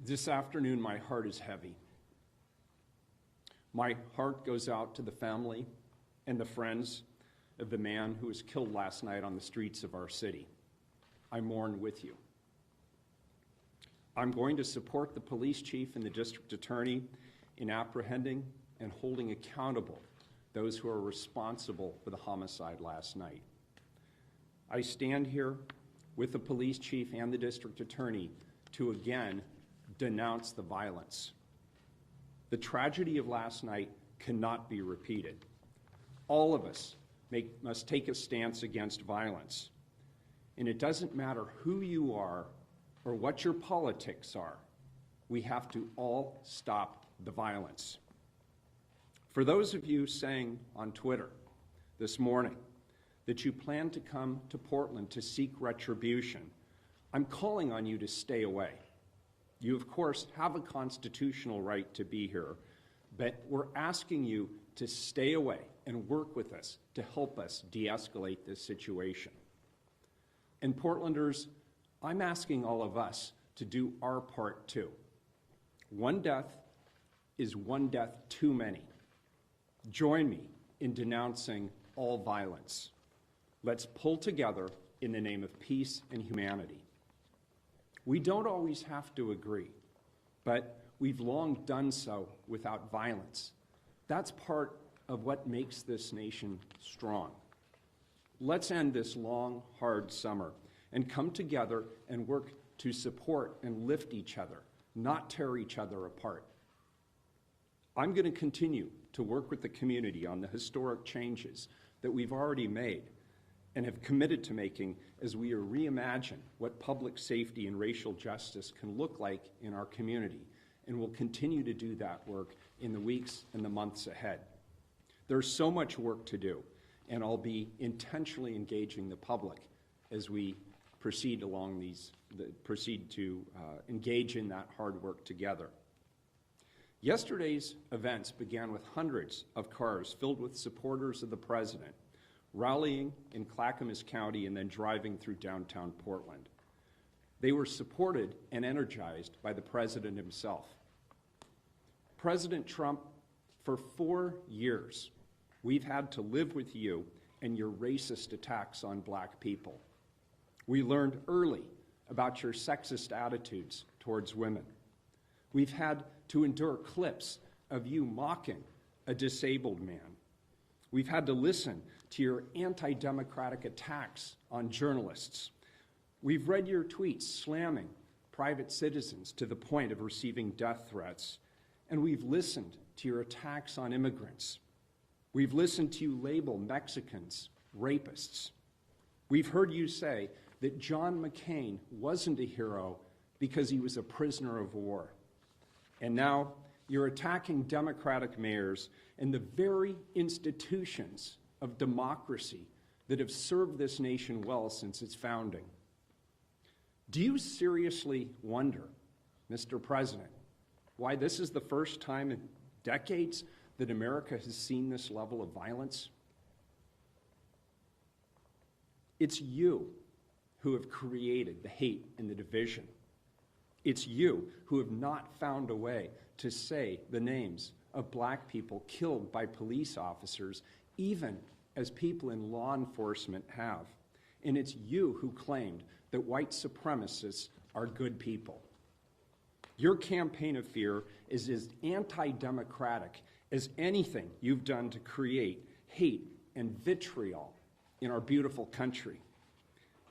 This afternoon, my heart is heavy. My heart goes out to the family and the friends of the man who was killed last night on the streets of our city. I mourn with you. I'm going to support the police chief and the district attorney in apprehending and holding accountable those who are responsible for the homicide last night. I stand here with the police chief and the district attorney to again denounce the violence. The tragedy of last night cannot be repeated. All of us must take a stance against violence. And it doesn't matter who you are or what your politics are, we have to all stop the violence. For those of you saying on Twitter this morning that you plan to come to Portland to seek retribution, I'm calling on you to stay away. You, of course, have a constitutional right to be here, but we're asking you to stay away and work with us to help us de-escalate this situation. And Portlanders, I'm asking all of us to do our part too. One death is one death too many. Join me in denouncing all violence. Let's pull together in the name of peace and humanity. We don't always have to agree, but we've long done so without violence. That's part of what makes this nation strong. Let's end this long, hard summer and come together and work to support and lift each other, not tear each other apart. I'm going to continue to work with the community on the historic changes that we've already made and have committed to making as we reimagine what public safety and racial justice can look like in our community, and we'll continue to do that work in the weeks and the months ahead. There's so much work to do, and I'll be intentionally engaging the public as we proceed to engage in that hard work together. Yesterday's events began with hundreds of cars filled with supporters of the president, rallying in Clackamas County and then driving through downtown Portland. They were supported and energized by the president himself. President Trump, for 4 years, we've had to live with you and your racist attacks on black people. We learned early about your sexist attitudes towards women. We've had to endure clips of you mocking a disabled man. We've had to listen to your anti-democratic attacks on journalists. We've read your tweets slamming private citizens to the point of receiving death threats. And we've listened to your attacks on immigrants. We've listened to you label Mexicans rapists. We've heard you say that John McCain wasn't a hero because he was a prisoner of war. And now you're attacking Democratic mayors and the very institutions of democracy that have served this nation well since its founding. Do you seriously wonder, Mr. President, why this is the first time in decades that America has seen this level of violence? It's you who have created the hate and the division. It's you who have not found a way to say the names of black people killed by police officers, even as people in law enforcement have. And it's you who claimed that white supremacists are good people. Your campaign of fear is as anti-democratic as anything you've done to create hate and vitriol in our beautiful country.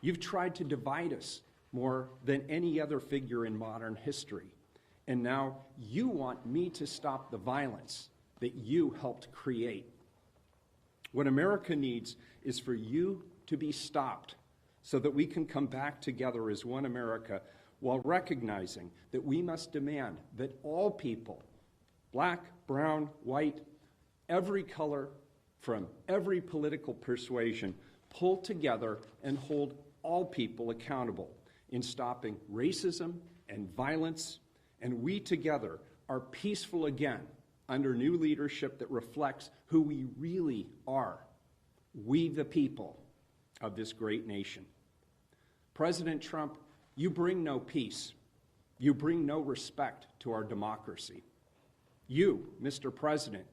You've tried to divide us more than any other figure in modern history. And now you want me to stop the violence that you helped create. What America needs is for you to be stopped so that we can come back together as one America while recognizing that we must demand that all people, black, brown, white, every color, from every political persuasion, pull together and hold all people accountable in stopping racism and violence, and we together are peaceful again under new leadership that reflects who we really are, we the people of this great nation. President Trump, you bring no peace. You bring no respect to our democracy. You, Mr. President,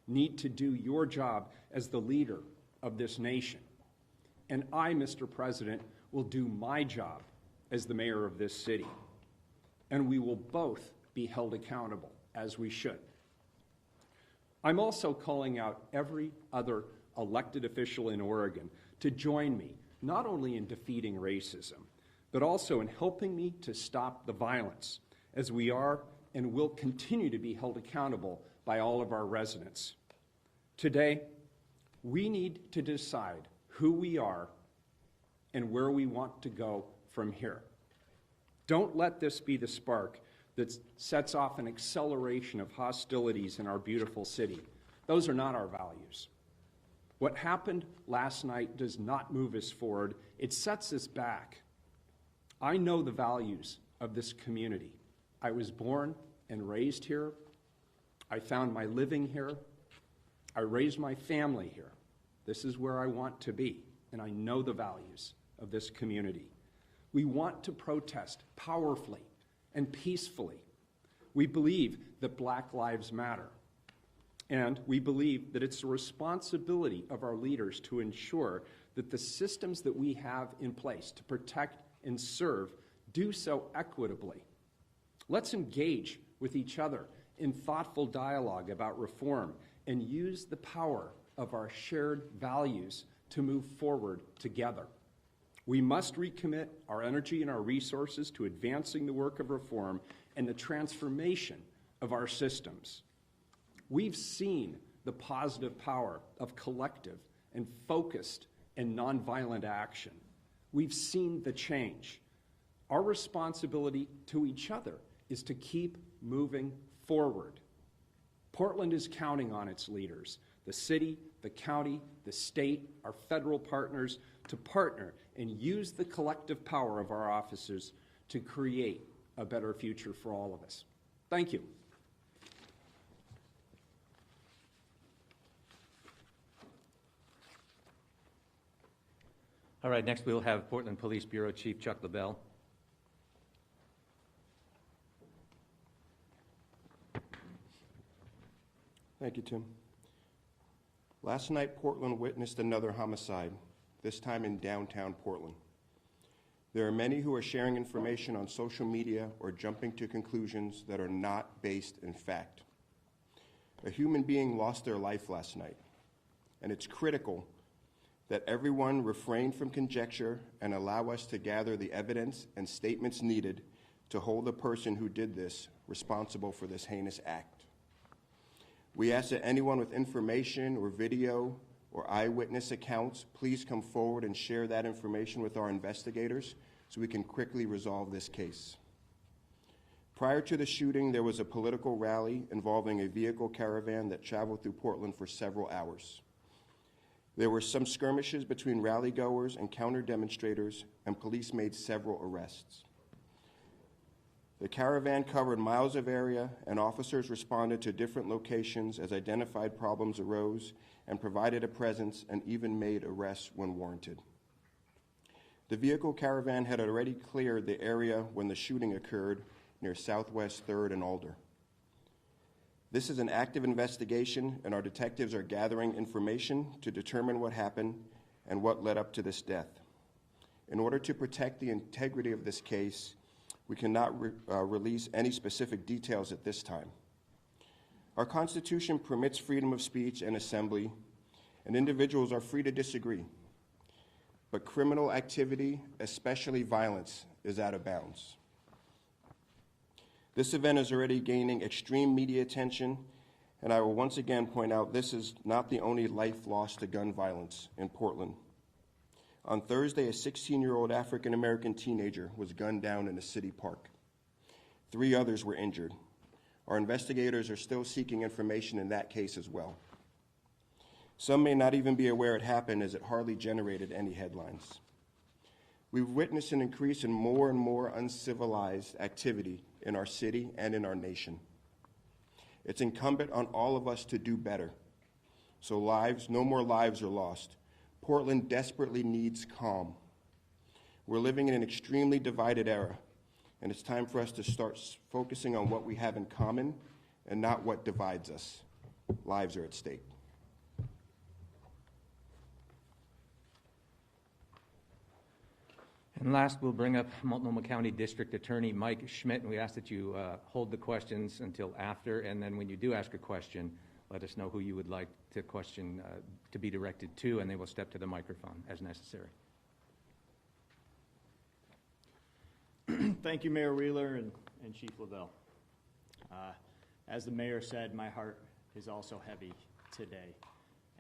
need to do your job as the leader of this nation. And I, Mr. President, will do my job as the mayor of this city. And we will both be held accountable, as we should. I'm also calling out every other elected official in Oregon to join me, not only in defeating racism, but also in helping me to stop the violence, as we are and will continue to be held accountable by all of our residents. Today, we need to decide who we are and where we want to go from here. Don't let this be the spark that sets off an acceleration of hostilities in our beautiful city. Those are not our values. What happened last night does not move us forward. It sets us back. I know the values of this community. I was born and raised here. I found my living here. I raised my family here. This is where I want to be, and I know the values of this community. We want to protest powerfully and peacefully. We believe that Black Lives Matter, and we believe that it's the responsibility of our leaders to ensure that the systems that we have in place to protect and serve do so equitably. Let's engage with each other in thoughtful dialogue about reform and use the power of our shared values to move forward together. We must recommit our energy and our resources to advancing the work of reform and the transformation of our systems. We've seen the positive power of collective and focused and nonviolent action. We've seen the change. Our responsibility to each other is to keep moving forward. Portland is counting on its leaders, the city, the county, the state, our federal partners, to partner and use the collective power of our officers to create a better future for all of us. Thank you. All right, next we'll have Portland Police Bureau Chief Chuck LaBelle. Thank you, Tim. Last night, Portland witnessed another homicide, this time in downtown Portland. There are many who are sharing information on social media or jumping to conclusions that are not based in fact. A human being lost their life last night, and it's critical that everyone refrain from conjecture and allow us to gather the evidence and statements needed to hold the person who did this responsible for this heinous act. We ask that anyone with information or video or eyewitness accounts please come forward and share that information with our investigators so we can quickly resolve this case. Prior to the shooting, there was a political rally involving a vehicle caravan that traveled through Portland for several hours. There were some skirmishes between rally-goers and counter-demonstrators, and police made several arrests. The caravan covered miles of area, and officers responded to different locations as identified problems arose and provided a presence and even made arrests when warranted. The vehicle caravan had already cleared the area when the shooting occurred near Southwest 3rd and Alder. This is an active investigation, and our detectives are gathering information to determine what happened and what led up to this death. In order to protect the integrity of this case, we cannot release any specific details at this time. Our Constitution permits freedom of speech and assembly, and individuals are free to disagree. But criminal activity, especially violence, is out of bounds. This event is already gaining extreme media attention, and I will once again point out this is not the only life lost to gun violence in Portland. On Thursday, a 16-year-old African-American teenager was gunned down in a city park. 3 others were injured. Our investigators are still seeking information in that case as well. Some may not even be aware it happened, as it hardly generated any headlines. We've witnessed an increase in more and more uncivilized activity in our city and in our nation. It's incumbent on all of us to do better, so no more lives are lost. Portland desperately needs calm. We're living in an extremely divided era, and it's time for us to start focusing on what we have in common and not what divides us. Lives are at stake. And last, we'll bring up Multnomah County District Attorney Mike Schmidt, and we ask that you hold the questions until after, and then when you do ask a question, let us know who you would like the question to be directed to, and they will step to the microphone as necessary. Thank you, Mayor Wheeler and Chief Lavelle. As the mayor said, my heart is also heavy today.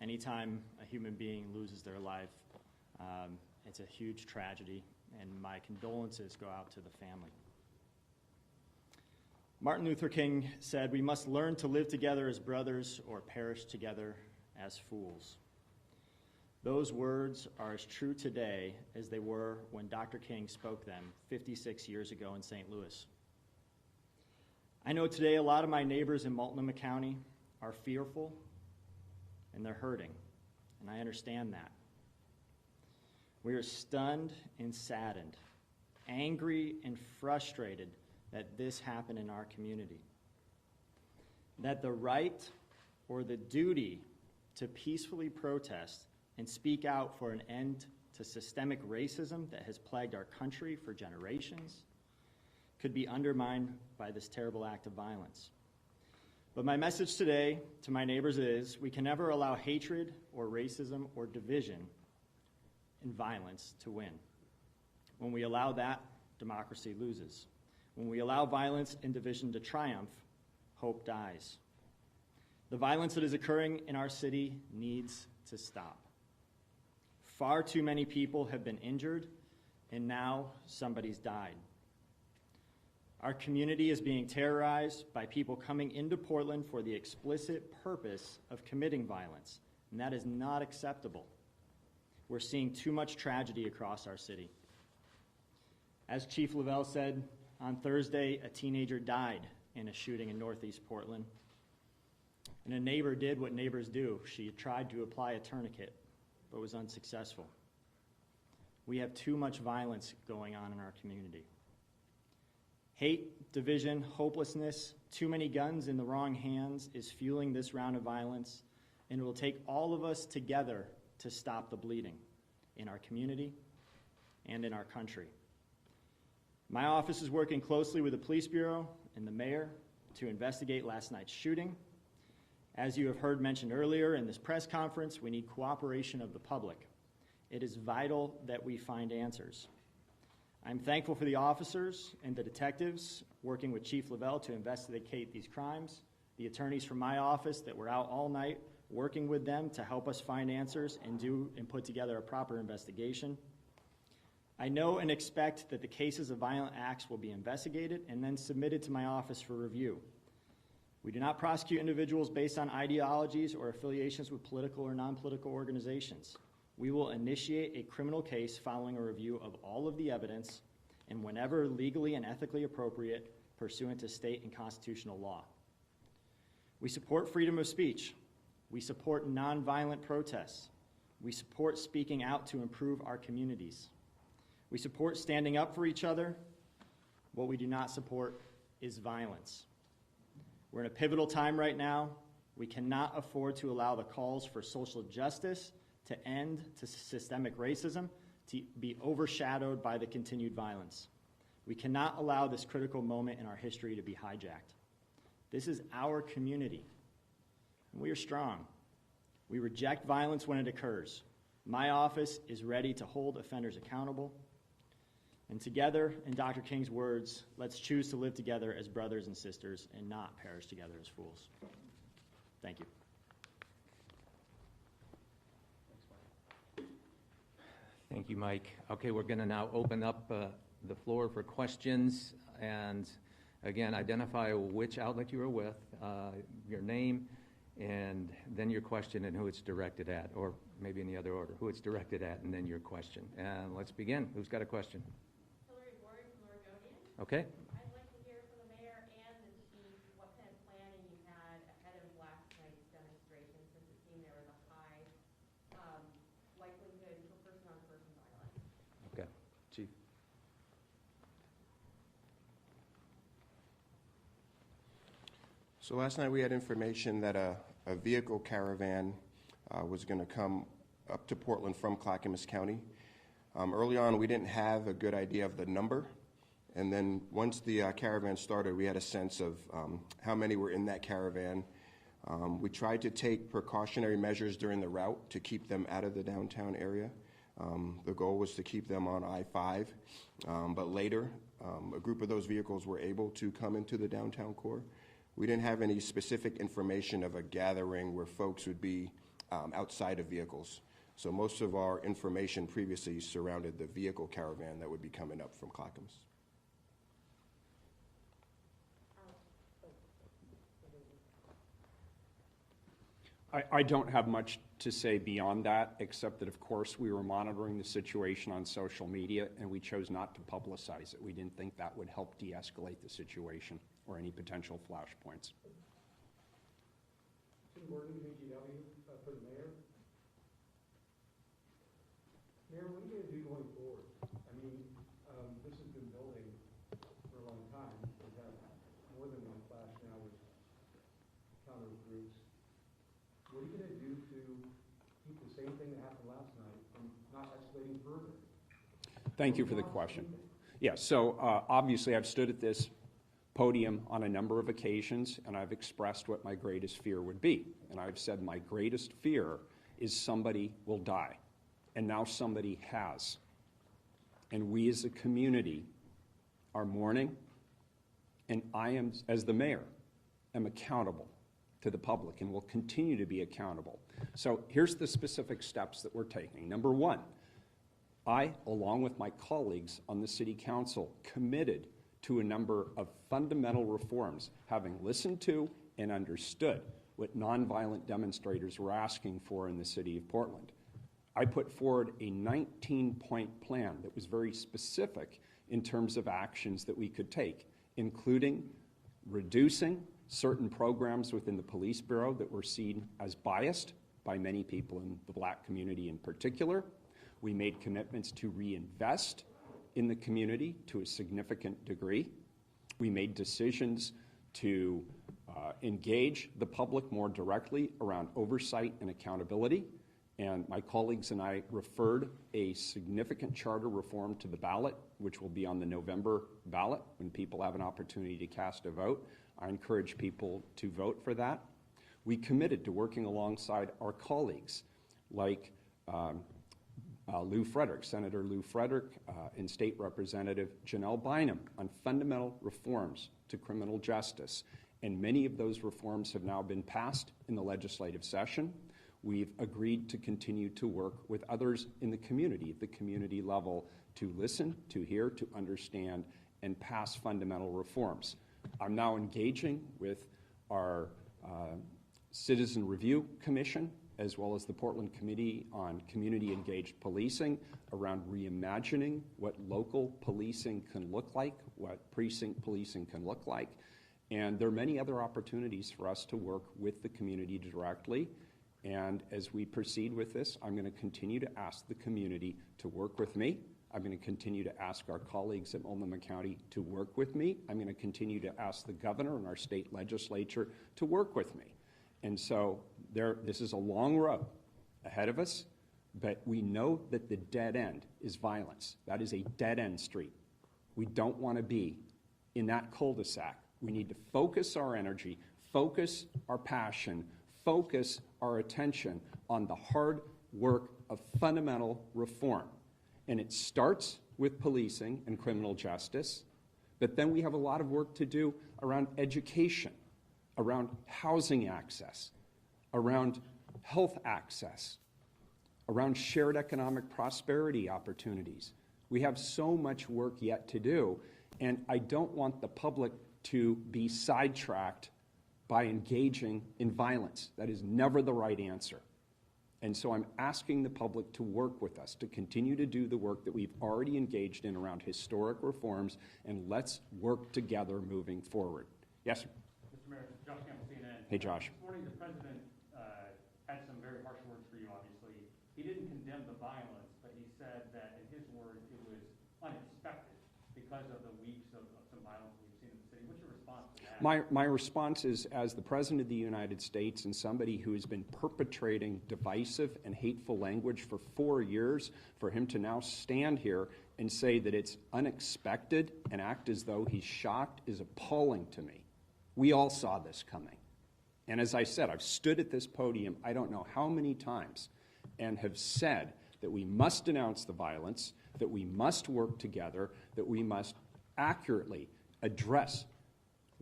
Anytime a human being loses their life, it's a huge tragedy, and my condolences go out to the family. Martin Luther King said, "We must learn to live together as brothers or perish together as fools." Those words are as true today as they were when Dr. King spoke them 56 years ago in St. Louis. I know today a lot of my neighbors in Multnomah County are fearful and they're hurting, and I understand that. We are stunned and saddened, angry and frustrated that this happened in our community. That the right or the duty to peacefully protest and speak out for an end to systemic racism that has plagued our country for generations could be undermined by this terrible act of violence. But my message today to my neighbors is we can never allow hatred or racism or division and violence to win. When we allow that, democracy loses. When we allow violence and division to triumph, hope dies. The violence that is occurring in our city needs to stop. Far too many people have been injured, and now somebody's died. Our community is being terrorized by people coming into Portland for the explicit purpose of committing violence, and that is not acceptable. We're seeing too much tragedy across our city. As Chief Lavelle said, on Thursday, a teenager died in a shooting in Northeast Portland. And a neighbor did what neighbors do. She tried to apply a tourniquet, but was unsuccessful. We have too much violence going on in our community. Hate, division, hopelessness, too many guns in the wrong hands is fueling this round of violence, and it will take all of us together to stop the bleeding in our community and in our country. My office is working closely with the Police Bureau and the mayor to investigate last night's shooting. As you have heard mentioned earlier in this press conference, we need cooperation of the public. It is vital that we find answers. I'm thankful for the officers and the detectives working with Chief Lavelle to investigate these crimes, the attorneys from my office that were out all night working with them to help us find answers and put together a proper investigation. I know and expect that the cases of violent acts will be investigated and then submitted to my office for review. We do not prosecute individuals based on ideologies or affiliations with political or non-political organizations. We will initiate a criminal case following a review of all of the evidence and whenever legally and ethically appropriate, pursuant to state and constitutional law. We support freedom of speech. We support nonviolent protests. We support speaking out to improve our communities. We support standing up for each other. What we do not support is violence. We're in a pivotal time right now. We cannot afford to allow the calls for social justice to end to systemic racism to be overshadowed by the continued violence. We cannot allow this critical moment in our history to be hijacked. This is our community, and we are strong. We reject violence when it occurs. My office is ready to hold offenders accountable. And together, in Dr. King's words, let's choose to live together as brothers and sisters and not perish together as fools. Thank you. Thank you, Mike. Okay, we're going to now open up the floor for questions. And again, identify which outlet you are with, your name, and then your question and who it's directed at, or maybe in the other order, who it's directed at, and then your question. And let's begin. Who's got a question? Okay. I'd like to hear from the mayor and the chief what kind of planning you had ahead of last night's demonstration, since it seemed there was a high likelihood for person-on-person violence. Okay, Chief. So last night we had information that a vehicle caravan was going to come up to Portland from Clackamas County. Early on, we didn't have a good idea of the number. And then once the caravan started, we had a sense of how many were in that caravan. We tried to take precautionary measures during the route to keep them out of the downtown area. The goal was to keep them on I-5, but later a group of those vehicles were able to come into the downtown core. We didn't have any specific information of a gathering where folks would be outside of vehicles. So most of our information previously surrounded the vehicle caravan that would be coming up from Clackamas. I don't have much to say beyond that, except that, of course, we were monitoring the situation on social media, and we chose not to publicize it. We didn't think that would help de-escalate the situation or any potential flashpoints. Tim Gordon, VGW, for the mayor. Mayor, what are you going to do going forward? I mean, this has been building for a long time. We've had more than one clash now with counter groups. What are you going to do to keep the same thing that happened last night from not escalating further? Thank you for the question. Yeah, so obviously I've stood at this podium on a number of occasions, and I've expressed what my greatest fear would be. And I've said my greatest fear is somebody will die, and now somebody has. And we as a community are mourning, and I am, as the mayor, am accountable to the public and will continue to be accountable. So here's the specific steps that we're taking. Number one, I, along with my colleagues on the City Council, committed to a number of fundamental reforms, having listened to and understood what nonviolent demonstrators were asking for in the City of Portland. I put forward a 19-point plan that was very specific in terms of actions that we could take, including reducing certain programs within the Police Bureau that were seen as biased by many people in the Black community in particular. We made commitments to reinvest in the community to a significant degree. We made decisions to engage the public more directly around oversight and accountability. And my colleagues and I referred a significant charter reform to the ballot, which will be on the November ballot when people have an opportunity to cast a vote. I encourage people to vote for that. We committed to working alongside our colleagues like Lou Frederick, Senator Lou Frederick, and State Representative Janelle Bynum on fundamental reforms to criminal justice. And many of those reforms have now been passed in the legislative session. We've agreed to continue to work with others in the community, at the community level, to listen, to hear, to understand, and pass fundamental reforms. I'm now engaging with our Citizen Review Commission, as well as the Portland Committee on Community Engaged Policing, around reimagining what local policing can look like, what precinct policing can look like. And there are many other opportunities for us to work with the community directly. And as we proceed with this, I'm going to continue to ask the community to work with me. I'm going to continue to ask our colleagues at Multnomah County to work with me. I'm going to continue to ask the governor and our state legislature to work with me. And so this is a long road ahead of us, but we know that the dead end is violence. That is a dead-end street. We don't want to be in that cul-de-sac. We need to focus our energy, focus our passion, focus our attention on the hard work of fundamental reform. And it starts with policing and criminal justice, but then we have a lot of work to do around education, around housing access, around health access, around shared economic prosperity opportunities. We have so much work yet to do, and I don't want the public to be sidetracked by engaging in violence. That is never the right answer. And so I'm asking the public to work with us, to continue to do the work that we've already engaged in around historic reforms, and let's work together moving forward. Yes, sir. Mr. Mayor, Josh Campbell, CNN. Hey, Josh. This morning, the president had some very harsh words for you, obviously. He didn't condemn the violence, but he said that, in his words, it was unexpected because of the weeks of some violence we've seen in the city. What's your response to that? My response is, as the President of the United States and somebody who has been perpetrating divisive and hateful language for 4 years, for him to now stand here and say that it's unexpected and act as though he's shocked is appalling to me. We all saw this coming. And as I said, I've stood at this podium I don't know how many times and have said that we must denounce the violence, that we must work together, that we must accurately address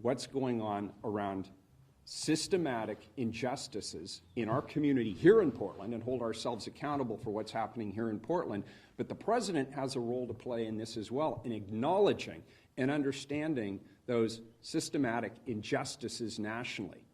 what's going on around systematic injustices in our community here in Portland and hold ourselves accountable for what's happening here in Portland. But the President has a role to play in this as well, in acknowledging and understanding those systematic injustices nationally.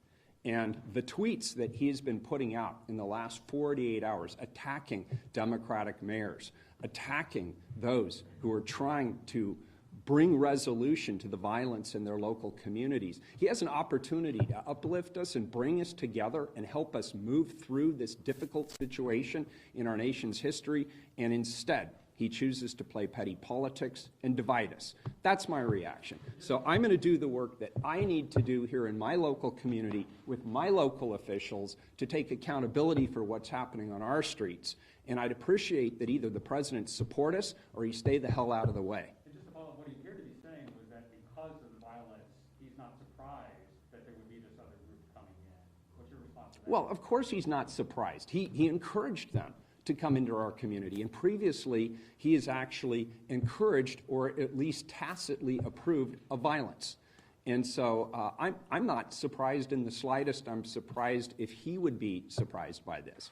And the tweets that he has been putting out in the last 48 hours, attacking Democratic mayors, attacking those who are trying to bring resolution to the violence in their local communities. He has an opportunity to uplift us and bring us together and help us move through this difficult situation in our nation's history, and instead, he chooses to play petty politics and divide us. That's my reaction. So I'm going to do the work that I need to do here in my local community with my local officials to take accountability for what's happening on our streets. And I'd appreciate that either the President support us or he stay the hell out of the way. And just to follow up, what he appeared to be saying was that because of the violence, he's not surprised that there would be this other group coming in. What's your response to that? Well, of course he's not surprised. He encouraged them to come into our community. And previously, he has actually encouraged or at least tacitly approved of violence. And so I'm not surprised in the slightest. I'm surprised if he would be surprised by this.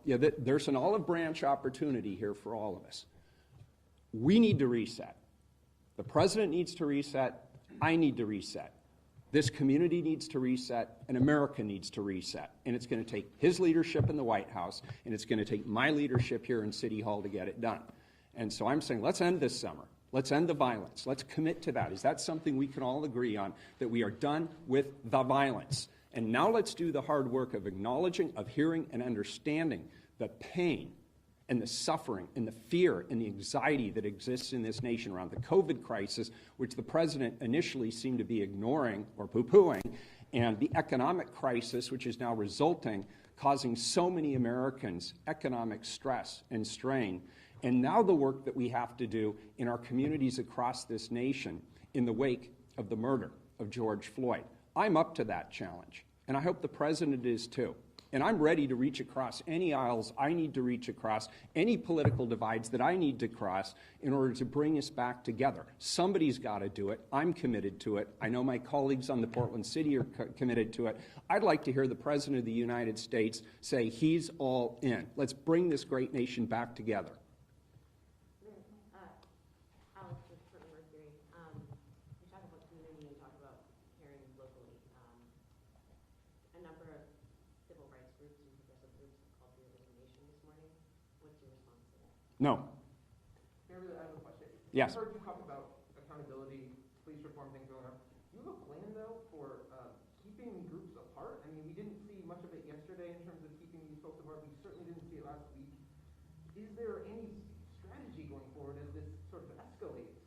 There's an olive branch opportunity here for all of us. We need to reset. The President needs to reset. I need to reset. This community needs to reset, and America needs to reset. And it's going to take his leadership in the White House, and it's going to take my leadership here in City Hall to get it done. And so I'm saying, let's end this summer. Let's end the violence. Let's commit to that. Is that something we can all agree on, that we are done with the violence? And now let's do the hard work of acknowledging, of hearing, and understanding the pain and the suffering and the fear and the anxiety that exists in this nation around the COVID crisis, which the President initially seemed to be ignoring or poo-pooing, and the economic crisis, which is now resulting, causing so many Americans economic stress and strain, and now the work that we have to do in our communities across this nation in the wake of the murder of George Floyd. I'm up to that challenge, and I hope the President is too. And I'm ready to reach across any aisles I need to reach across, any political divides that I need to cross in order to bring us back together. Somebody's got to do it. I'm committed to it. I know my colleagues on the Portland City are committed to it. I'd like to hear the President of the United States say he's all in. Let's bring this great nation back together. Alex with Portland Mercury. You talk about community and talk about caring locally. A number of civil rights groups and progressive groups have called for your resignation this morning. What's your response to that? No. Mayor, I have a question. Yes. I heard you talk about accountability, police reform, things going on. Do you have a plan, though, for keeping groups apart? I mean, we didn't see much of it yesterday in terms of keeping these folks apart. We certainly didn't see it last week. Is there any strategy going forward as this sort of escalates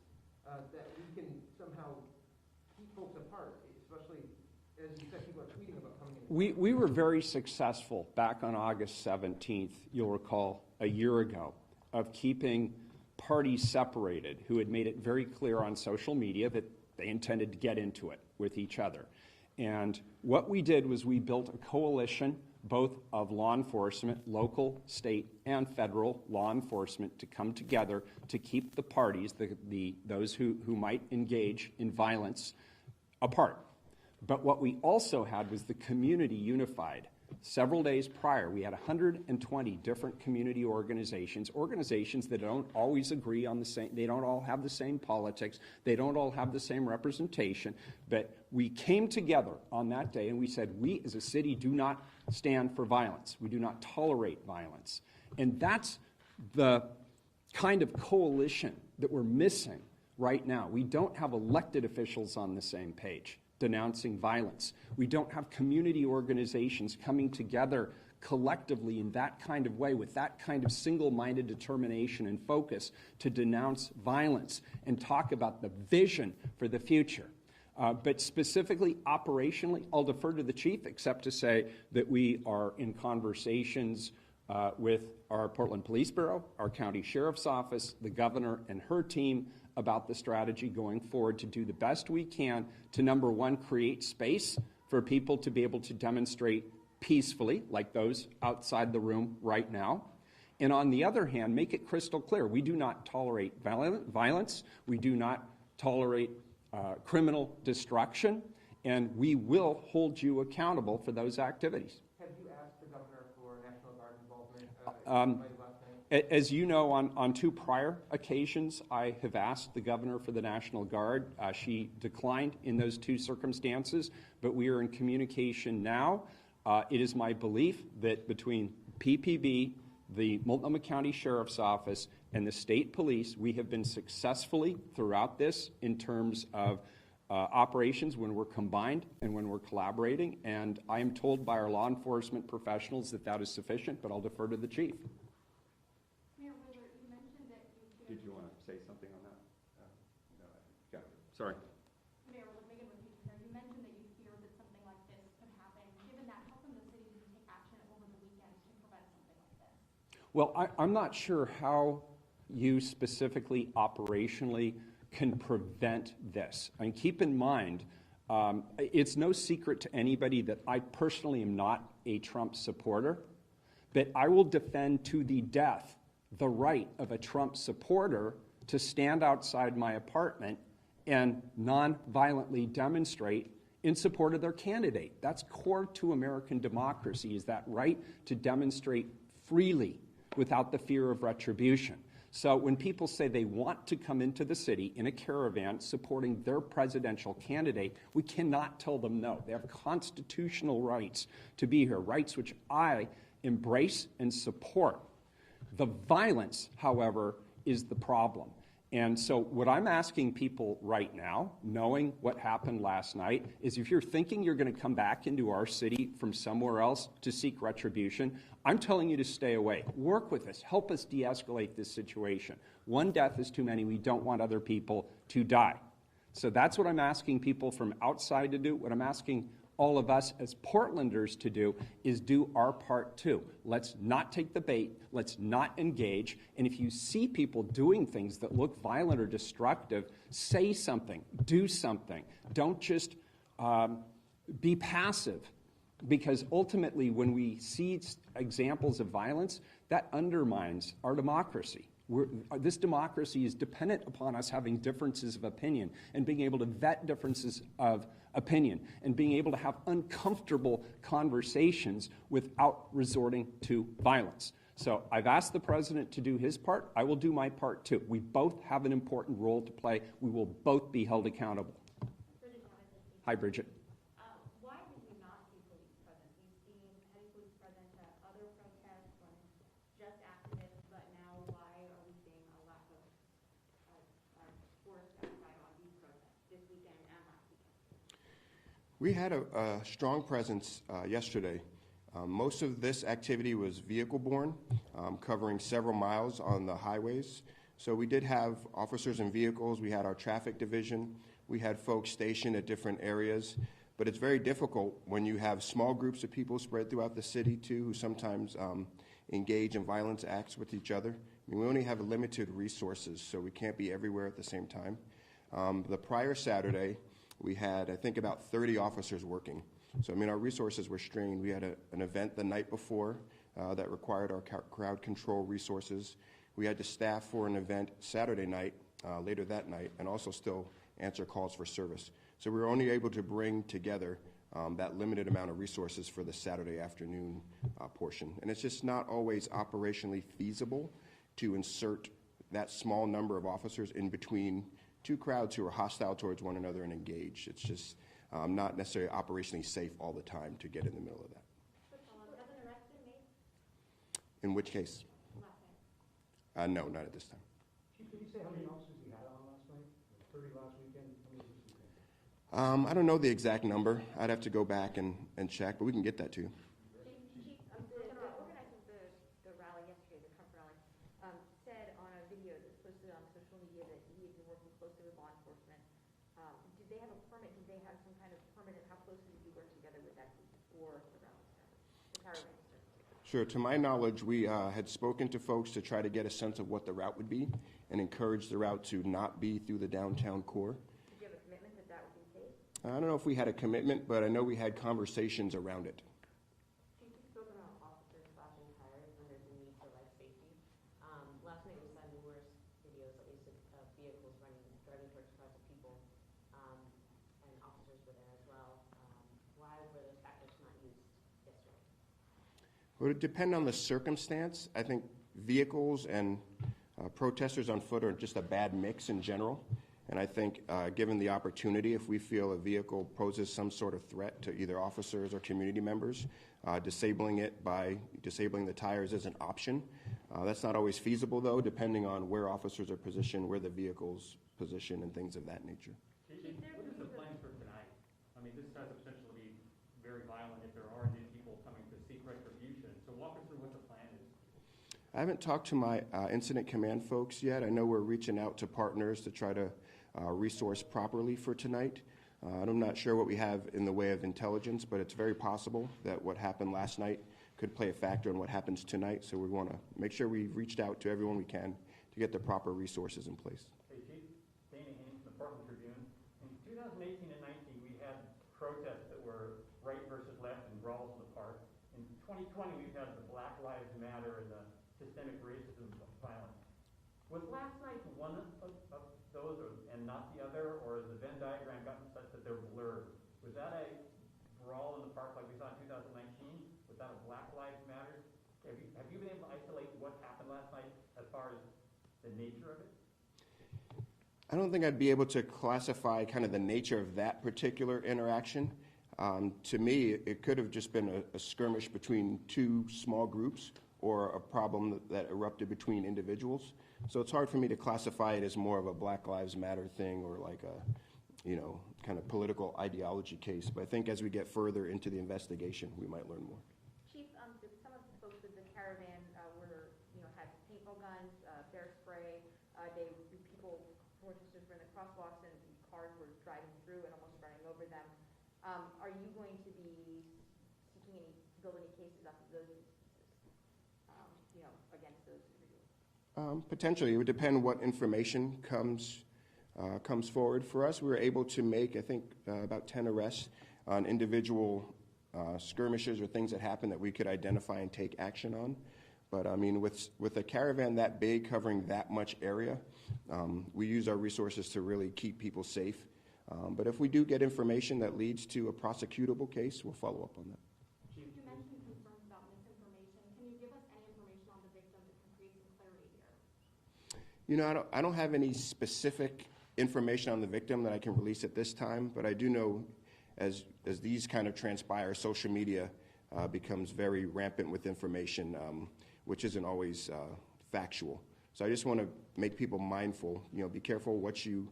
that we can somehow keep folks apart, especially as you said, people are tweeting about coming in? We were very successful back on August 17th, you'll recall, a year ago, of keeping parties separated who had made it very clear on social media that they intended to get into it with each other. And what we did was we built a coalition, both of law enforcement, local, state, and federal law enforcement, to come together to keep the parties, those who might engage in violence, apart. But what we also had was the community unified. Several days prior, we had 120 different community organizations that don't always agree on the same, they don't all have the same politics, they don't all have the same representation, but we came together on that day and we said, we as a city do not stand for violence. We do not tolerate violence. And that's the kind of coalition that we're missing right now. We don't have elected officials on the same page denouncing violence. We don't have community organizations coming together collectively in that kind of way, with that kind of single-minded determination and focus to denounce violence and talk about the vision for the future. But specifically, operationally, I'll defer to the chief, except to say that we are in conversations with our Portland Police Bureau, our county sheriff's office, the governor and her team about the strategy going forward to do the best we can to, number one, create space for people to be able to demonstrate peacefully, like those outside the room right now. And on the other hand, make it crystal clear, we do not tolerate violence, we do not tolerate criminal destruction, and we will hold you accountable for those activities. Have you asked the governor for National Guard involvement last night? As you know, on 2 prior occasions, I have asked the governor for the National Guard. She declined in those 2 circumstances, but we are in communication now. It is my belief that between PPB, the Multnomah County Sheriff's Office, and the state police, we have been successfully throughout this in terms of operations when we're combined and when we're collaborating. And I am told by our law enforcement professionals that that is sufficient, but I'll defer to the chief. Mayor Willard, you mentioned that you fear... Did you want to say something on that? No, got it. Sorry. Mayor Willard, Megan with you. You mentioned that you fear that something like this could happen. Given that, how come the city didn't take action over the weekend to prevent something like this? Well, I'm not sure how you specifically operationally can prevent this. I mean, keep in mind, it's no secret to anybody that I personally am not a Trump supporter, but I will defend to the death the right of a Trump supporter to stand outside my apartment and non-violently demonstrate in support of their candidate. That's core to American democracy, is that right to demonstrate freely without the fear of retribution. So when people say they want to come into the city in a caravan supporting their presidential candidate, we cannot tell them no. They have constitutional rights to be here, rights which I embrace and support. The violence, however, is the problem. And so what I'm asking people right now, knowing what happened last night, is if you're thinking you're going to come back into our city from somewhere else to seek retribution, I'm telling you to stay away. Work with us. Help us de-escalate this situation. One death is too many. We don't want other people to die. So that's what I'm asking people from outside to do. What I'm asking all of us as Portlanders to do is do our part too. Let's not take the bait. Let's not engage. And if you see people doing things that look violent or destructive, say something, do something. Don't just be passive. Because ultimately, when we see examples of violence, that undermines our democracy. This democracy is dependent upon us having differences of opinion and being able to vet differences of opinion and being able to have uncomfortable conversations without resorting to violence. So I've asked the president to do his part. I will do my part too. We both have an important role to play. We will both be held accountable. Hi, Bridget. Why did we not see police present? We've seen heavy police present at other protests when just activists, but now why are we seeing a lack of force outside on these protests this weekend and last weekend? We had a strong presence yesterday. Most of this activity was vehicle-borne, covering several miles on the highways. So we did have officers in vehicles. We had our traffic division. We had folks stationed at different areas. But it's very difficult when you have small groups of people spread throughout the city, too, who sometimes engage in violence acts with each other. I mean, we only have limited resources, so we can't be everywhere at the same time. The prior Saturday, we had, I think, about 30 officers working. So, I mean, our resources were strained. We had an event the night before that required our crowd control resources. We had to staff for an event Saturday night, later that night, and also still answer calls for service. So we were only able to bring together that limited amount of resources for the Saturday afternoon portion. And it's just not always operationally feasible to insert that small number of officers in between two crowds who are hostile towards one another and engaged. It's just not necessarily operationally safe all the time to get in the middle of that. Was an arrest been made In which case? last night? No, not at this time. Chief, can you say how many officers you had on last night? 30 last weekend, how many this weekend? I don't know the exact number. I'd have to go back and check, but we can get that to you. Chief, the organizers of the rally yesterday, the Trump rally, said on a video that was posted on social media that he had been working closely with law enforcement. Did they have a permit? Did they department, and how closely did you work together with that group for the rally service, the caravan service? Sure. To my knowledge, we had spoken to folks to try to get a sense of what the route would be and encourage the route to not be through the downtown core. Did you have a commitment that that would be the case? I don't know if we had a commitment, but I know we had conversations around it. Chief, you spoke about officers slashing tires when there's a need for life safety. Last night we saw numerous videos, at least of vehicles driving towards cars of people, and officers were there as well. Why were those factors not used yesterday? It would depend on the circumstance. I think vehicles and protesters on foot are just a bad mix in general. And I think given the opportunity, if we feel a vehicle poses some sort of threat to either officers or community members, disabling it by disabling the tires is an option. That's not always feasible, though, depending on where officers are positioned, where the vehicle's positioned, and things of that nature. Chief, what is the plans for tonight? I mean, this has the potential to be very violent if there are indeed people coming to seek retribution. So walk us through what the plan is. I haven't talked to my incident command folks yet. I know we're reaching out to partners to try to resource properly for tonight. I'm not sure what we have in the way of intelligence, but it's very possible that what happened last night could play a factor in what happens tonight. So we want to make sure we've reached out to everyone we can to get the proper resources in place. Hey, Chief, Dana Haynes from the Portland Tribune. In 2018 and 19, we had protests that were right versus left and brawls in the park. In 2020, we've had the Black Lives Matter and the systemic racism violence. Was last night one of those and not the other, or has the Venn diagram gotten such that they're blurred? Was that a brawl in the park like we saw in 2019? Was that a Black Lives Matter? Have you been able to isolate what happened last night as far as the nature of it? I don't think I'd be able to classify kind of the nature of that particular interaction. To me, it could have just been a skirmish between two small groups or a problem that erupted between individuals. So it's hard for me to classify it as more of a Black Lives Matter thing or like a, kind of political ideology case. But I think as we get further into the investigation, we might learn more. Chief, some of the folks with the caravan had paintball guns, bear spray. Protesters were in the crosswalks and cars were driving through and almost running over them. Are you going to be build any cases off of those instances, against those individuals? Potentially. It would depend what information comes forward. For us, we were able to make, I think, about 10 arrests on individual skirmishes or things that happened that we could identify and take action on. But, I mean, with a caravan that big covering that much area, we use our resources to really keep people safe. But if we do get information that leads to a prosecutable case, we'll follow up on that. Chief, you mentioned concerns about misinformation. Can you give us any information on the victim that can create some clarity here? I don't have any specific information on the victim that I can release at this time, but I do know as these kind of transpire, social media becomes very rampant with information, which isn't always factual. So I just want to make people mindful, be careful what you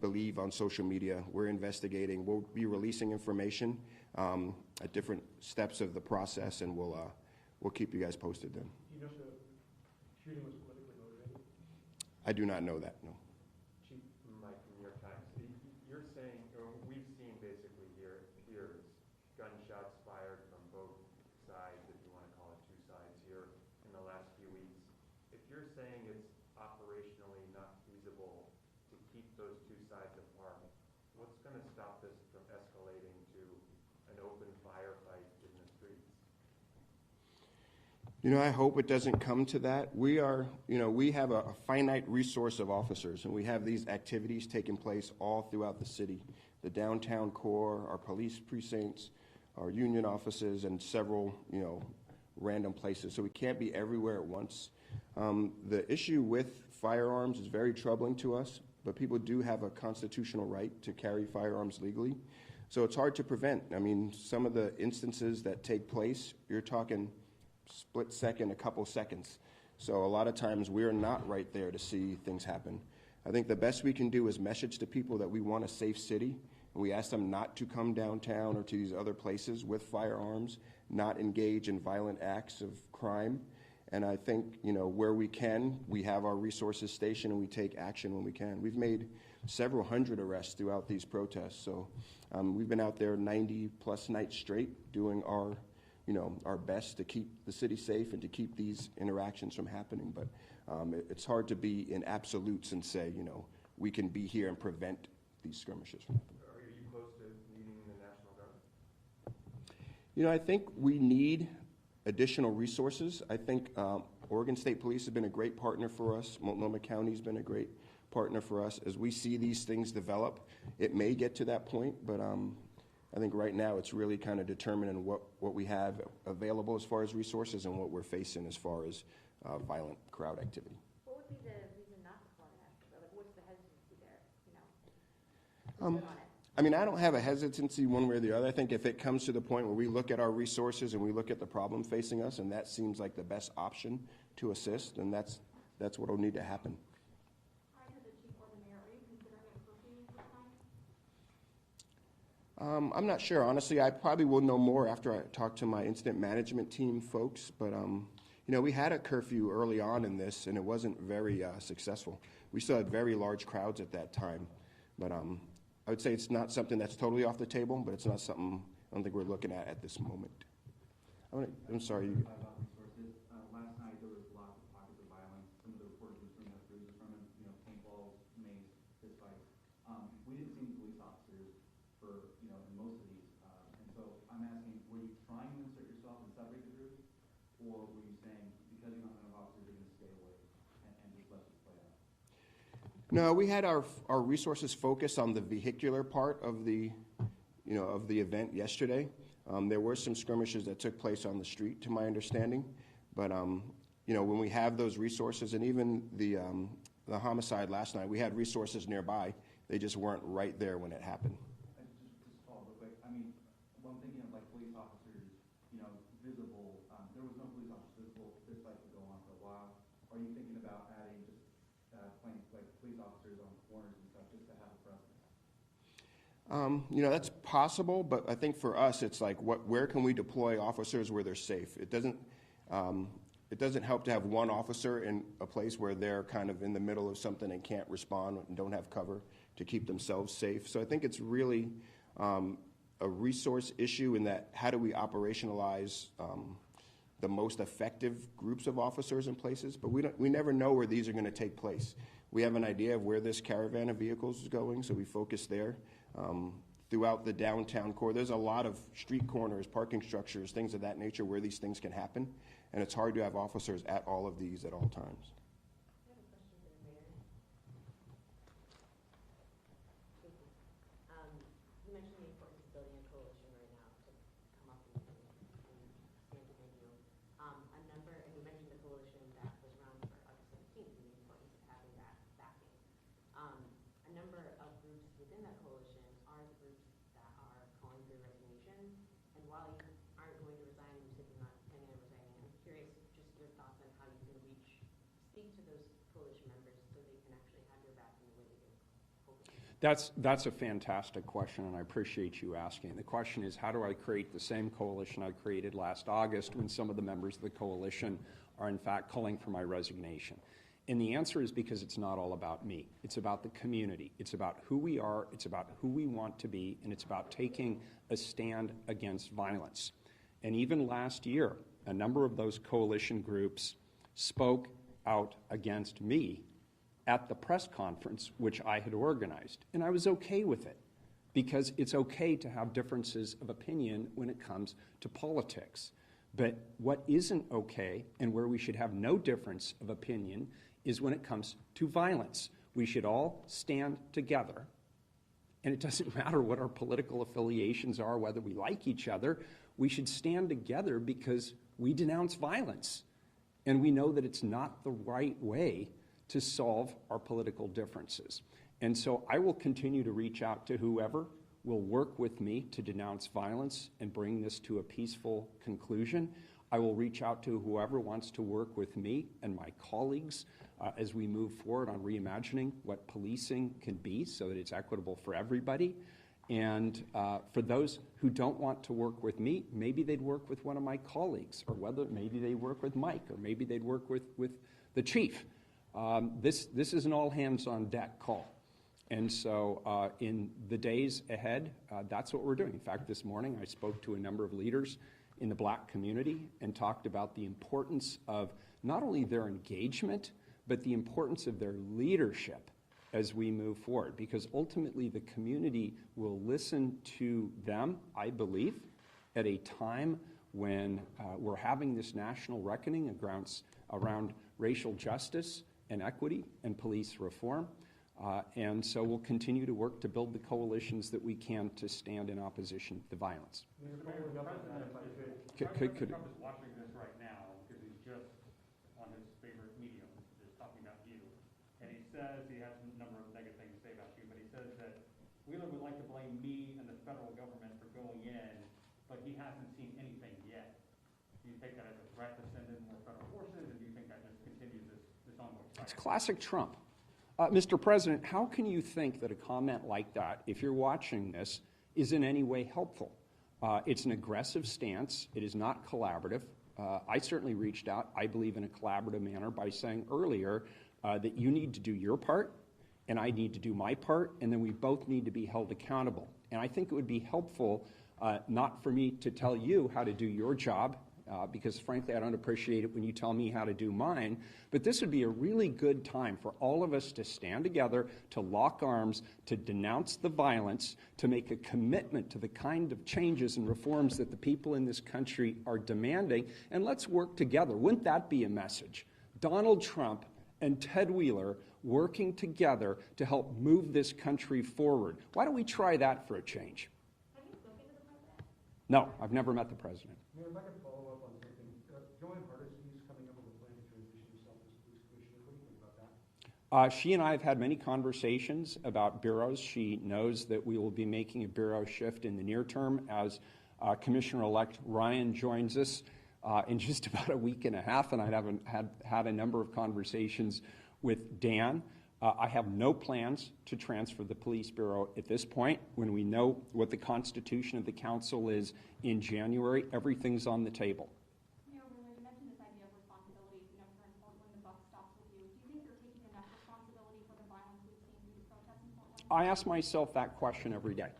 believe on social media. We're investigating. We'll be releasing information at different steps of the process, and we'll keep you guys posted then. Do you know if the shooting was politically motivated? I do not know that, no. Chief Mike from New York Times. You're saying, or we've seen basically here gunshots fired from both sides, if you want to call it two sides here, in the last few weeks. If you're saying it's operationally not feasible to keep those two sides apart, what's going to stop this from escalating to an open firefight in the streets? I hope it doesn't come to that. We have a finite resource of officers, and we have these activities taking place all throughout the city. The downtown core, our police precincts, our union offices, and several, random places. So we can't be everywhere at once. The issue with firearms is very troubling to us, but people do have a constitutional right to carry firearms legally. So it's hard to prevent. I mean, some of the instances that take place, you're talking split second, a couple seconds. So a lot of times we're not right there to see things happen. I think the best we can do is message to people that we want a safe city, and we ask them not to come downtown or to these other places with firearms, not engage in violent acts of crime. And I think, where we can, we have our resources stationed and we take action when we can. We've made several hundred arrests throughout these protests. So we've been out there 90-plus nights straight doing our best to keep the city safe and to keep these interactions from happening. But it's hard to be in absolutes and say, we can be here and prevent these skirmishes from happening. Are you close to needing the National Guard? I think we need additional resources. I think Oregon State Police has been a great partner for us. Multnomah County has been a great partner for us. As we see these things develop, it may get to that point, but I think right now it's really kind of determining what we have available as far as resources and what we're facing as far as violent crowd activity. What would be the reason not to call it national? Like, what's the hesitancy there, I don't have a hesitancy one way or the other. I think if it comes to the point where we look at our resources and we look at the problem facing us, and that seems like the best option to assist, then that's what will need to happen. Either the chief or the mayor, are you considering a curfew this time? I'm not sure. Honestly, I probably will know more after I talk to my incident management team folks, but we had a curfew early on in this, and it wasn't very successful. We still had very large crowds at that time, but I would say it's not something that's totally off the table, but it's not something I don't think we're looking at this moment. I'm sorry. About resources. Last night there was lots of pockets of violence. Some of the reporters were showing us bruises from it, paintballs, mace, fist fights. We didn't see police officers for, in most of these. And so I'm asking, were you trying to insert yourself and separate the groups? Or were you saying, because you don't have enough officers, you're going to stay away and just let this play out? No, we had our resources focused on the vehicular part of the event yesterday. There were some skirmishes that took place on the street, to my understanding. But when we have those resources, and even the homicide last night, we had resources nearby. They just weren't right there when it happened. Just follow real quick. Well, I'm thinking of like police officers, visible. There was no police officers visible. This fight would go on for a while. Are you thinking about adding just police officers on corners and stuff just to have a presence? That's possible, but I think for us, it's like, where can we deploy officers where they're safe? It doesn't help to have one officer in a place where they're kind of in the middle of something and can't respond and don't have cover to keep themselves safe. So I think it's really a resource issue in that how do we operationalize the most effective groups of officers in places, but we never know where these are going to take place. We have an idea of where this caravan of vehicles is going, so we focus there. Throughout the downtown core, there's a lot of street corners, parking structures, things of that nature where these things can happen, and it's hard to have officers at all of these at all times. I have a question for the mayor. You mentioned the importance of building a coalition right now to come up and stand behind you. And you mentioned the coalition that was around for August 17th and the importance of having that backing. A number of groups within that coalition are the groups that are calling for your resignation. And while you aren't going to resign, you said you're not planning on resigning, I'm curious just your thoughts on how you can speak to those coalition members so they can actually have your back in the way that you're hoping. That's a fantastic question, and I appreciate you asking. The question is, how do I create the same coalition I created last August when some of the members of the coalition are in fact calling for my resignation? And the answer is because it's not all about me. It's about the community. It's about who we are. It's about who we want to be. And it's about taking a stand against violence. And even last year, a number of those coalition groups spoke out against me at the press conference, which I had organized. And I was okay with it, because it's okay to have differences of opinion when it comes to politics. But what isn't okay, and where we should have no difference of opinion, is when it comes to violence. We should all stand together, and it doesn't matter what our political affiliations are, whether we like each other. We should stand together because we denounce violence, and we know that it's not the right way to solve our political differences. And so I will continue to reach out to whoever will work with me to denounce violence and bring this to a peaceful conclusion. I will reach out to whoever wants to work with me and my colleagues as we move forward on reimagining what policing can be so that it's equitable for everybody. And for those who don't want to work with me, maybe they'd work with one of my colleagues, or maybe they work with Mike, or maybe they'd work with the chief. This is an all-hands-on-deck call. And so in the days ahead, that's what we're doing. In fact, this morning I spoke to a number of leaders in the Black community and talked about the importance of not only their engagement, but the importance of their leadership as we move forward, because ultimately the community will listen to them, I believe, at a time when we're having this national reckoning around racial justice and equity and police reform. And so we'll continue to work to build the coalitions that we can to stand in opposition to violence. President Trump is watching this right now because he's just on his favorite medium, just talking about you. And he says, he has a number of negative things to say about you, but he says that Wheeler would like to blame me and the federal government for going in, but he hasn't seen anything yet. Do you take that as a threat to send in more federal forces, and do you think that just continues this ongoing fight? It's classic Trump. Mr. President, how can you think that a comment like that, if you're watching this, is in any way helpful? It's an aggressive stance. It is not collaborative. I certainly reached out, I believe, in a collaborative manner by saying earlier that you need to do your part and I need to do my part, and then we both need to be held accountable. And I think it would be helpful not for me to tell you how to do your job, because frankly I don't appreciate it when you tell me how to do mine, but this would be a really good time for all of us to stand together, to lock arms, to denounce the violence, to make a commitment to the kind of changes and reforms that the people in this country are demanding, and let's work together. Wouldn't that be a message? Donald Trump and Ted Wheeler working together to help move this country forward. Why don't we try that for a change? Have you spoken to the president? No, I've never met the president. Mayor, if I could follow up on something. Joanne Hardesty is coming up with a plan to transition herself as police commissioner. What do you think about that? She and I have had many conversations about bureaus. She knows that we will be making a bureau shift in the near term as Commissioner-elect Ryan joins us in just about a week and a half, and I haven't had a number of conversations with Dan. I have no plans to transfer the police bureau at this point. When we know what the constitution of the council is in January, everything's on the table. Mayor Wheeler, you mentioned this idea of responsibility. You know, here in Portland, the buck stops with you. Do you think you're taking enough responsibility for the violence we've seen through the protests in Portland? I ask myself that question every day.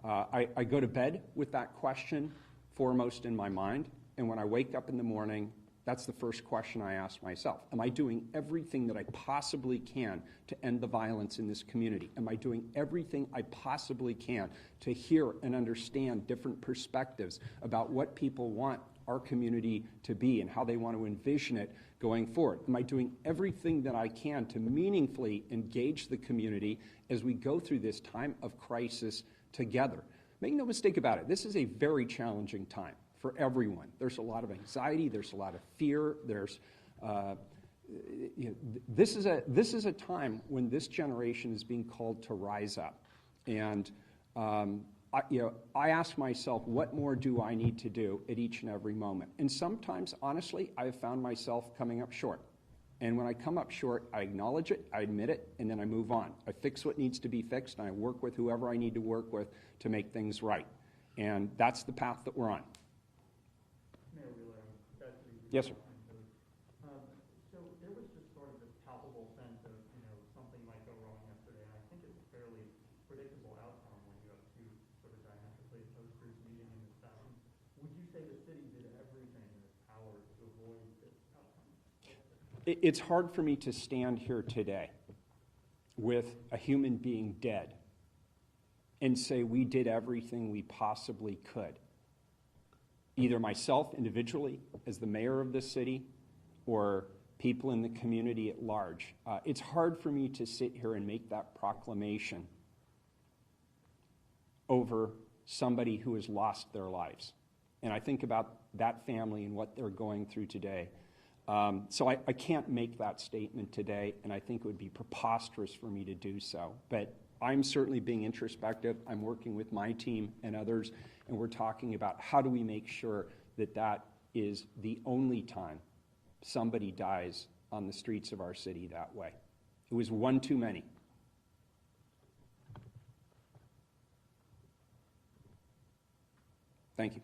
I go to bed with that question foremost in my mind, and when I wake up in the morning, that's the first question I ask myself. Am I doing everything that I possibly can to end the violence in this community? Am I doing everything I possibly can to hear and understand different perspectives about what people want our community to be and how they want to envision it going forward? Am I doing everything that I can to meaningfully engage the community as we go through this time of crisis together? Make no mistake about it, this is a very challenging time for everyone. There's a lot of anxiety, there's a lot of fear, there's this is a time when this generation is being called to rise up. And I ask myself, what more do I need to do at each and every moment? And sometimes, honestly, I have found myself coming up short. And when I come up short, I acknowledge it, I admit it, and then I move on. I fix what needs to be fixed, and I work with whoever I need to work with to make things right. And that's the path that we're on. Mayor Wheeler, Yes, sir. So there was just sort of this palpable sense of, something might go wrong yesterday, and I think it's a fairly predictable outcome when you have two sort of diametrically opposed groups meeting in this fashion. Would you say the city did everything in its power to avoid this outcome? It's hard for me to stand here today with a human being dead and say we did everything we possibly could. Either myself individually as the mayor of this city or people in the community at large. It's hard for me to sit here and make that proclamation over somebody who has lost their lives. And I think about that family and what they're going through today. So I can't make that statement today, and I think it would be preposterous for me to do so. But I'm certainly being introspective. I'm working with my team and others, and we're talking about how do we make sure that that is the only time somebody dies on the streets of our city that way. It was one too many. Thank you.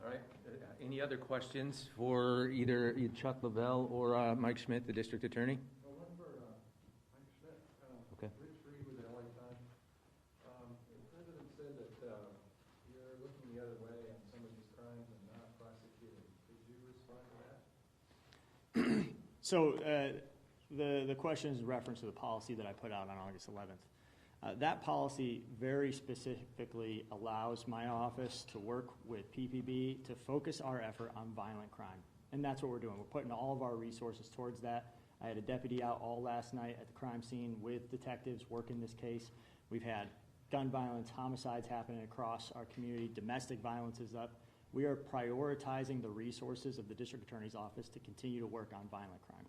All right. Any other questions for either Chuck Lavelle or Mike Schmidt, the district attorney? Well, one for Mike So the question is in reference to the policy that I put out on August 11th. That policy very specifically allows my office to work with PPB to focus our effort on violent crime. And that's what we're doing. We're putting all of our resources towards that. I had a deputy out all last night at the crime scene with detectives working this case. We've had gun violence, homicides happening across our community. Domestic violence is up. We are prioritizing the resources of the district attorney's office to continue to work on violent crime.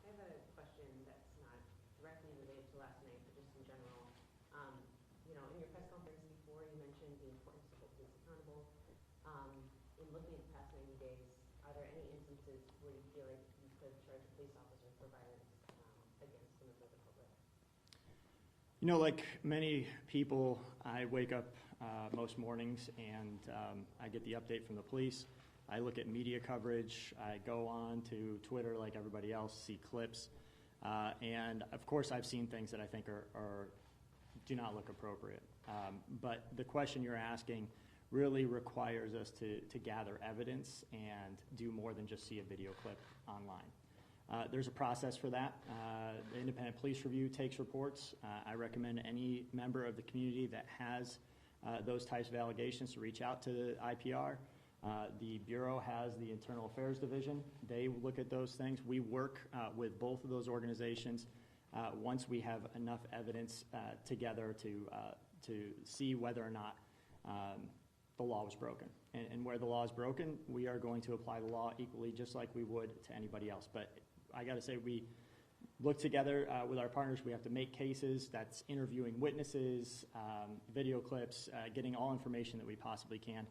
I have a question that's not directly related to last night, but just in general. In your press conference before, you mentioned the importance of holding police accountable. In looking at the past 90 days, are there any instances where you feel like you could charge a police officer for violence against a member of the public? Like many people, I wake up most mornings and I get the update from the police. I look at media coverage. I go on to Twitter like everybody else, see clips. And of course, I've seen things that I think do not look appropriate. But the question you're asking really requires us to gather evidence and do more than just see a video clip online. There's a process for that. The Independent Police Review takes reports. I recommend any member of the community that has those types of allegations to reach out to the IPR. The Bureau has the Internal Affairs Division. They look at those things. We work with both of those organizations once we have enough evidence together to see whether or not the law was broken. And where the law is broken, we are going to apply the law equally just like we would to anybody else. But I got to say, we look together with our partners. We have to make cases. That's interviewing witnesses, video clips, getting all information that we possibly can.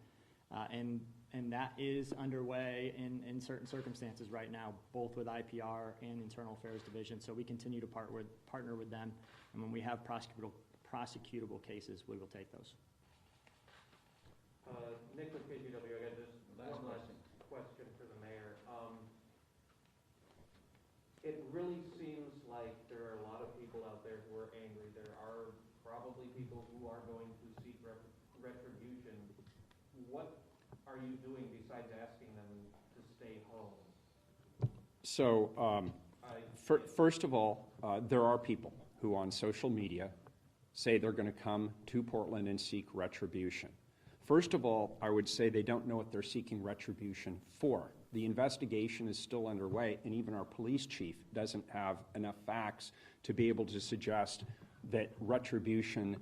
And that is underway in certain circumstances right now, both with IPR and Internal Affairs Division. So we continue to partner with them. And when we have prosecutable cases, we will take those. Nick with KGW, I got just one last question for the mayor. It really seems like there are a lot of people out there who are angry. There are probably people who are going to seek retribution. What are you doing besides asking them to stay home? So, first of all, there are people who on social media say they're going to come to Portland and seek retribution. First of all, I would say they don't know what they're seeking retribution for. The investigation is still underway, and even our police chief doesn't have enough facts to be able to suggest that retribution,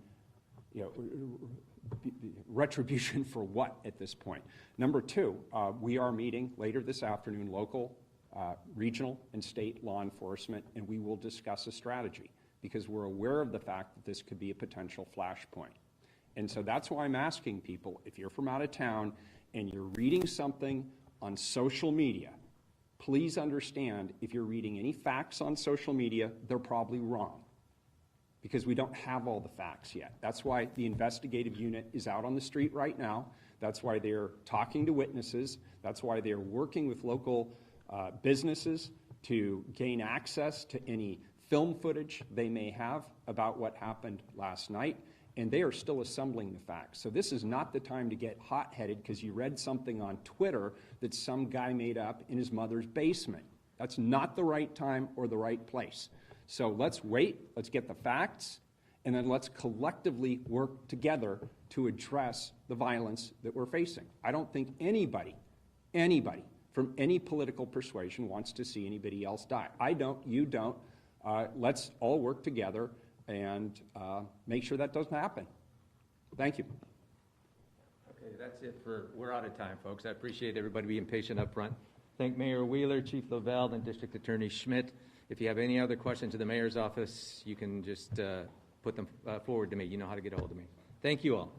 retribution for what at this point? Number two, we are meeting later this afternoon local, regional, and state law enforcement, and we will discuss a strategy because we're aware of the fact that this could be a potential flashpoint. And so that's why I'm asking people, if you're from out of town and you're reading something on social media, please understand if you're reading any facts on social media, they're probably wrong because we don't have all the facts yet. That's why the investigative unit is out on the street right now. That's why they're talking to witnesses. That's why they're working with local businesses to gain access to any film footage they may have about what happened last night. And they are still assembling the facts. So this is not the time to get hot-headed because you read something on Twitter that some guy made up in his mother's basement. That's not the right time or the right place. So let's wait, let's get the facts, and then let's collectively work together to address the violence that we're facing. I don't think anybody from any political persuasion wants to see anybody else die. I don't, you don't. Let's all work together and make sure that doesn't happen. Thank you. Okay, that's it we're out of time, folks. I appreciate everybody being patient up front. Thank Mayor Wheeler, Chief Lavelle, and District Attorney Schmidt. If you have any other questions to the mayor's office, you can just put them forward to me. You know how to get a hold of me. Thank you all.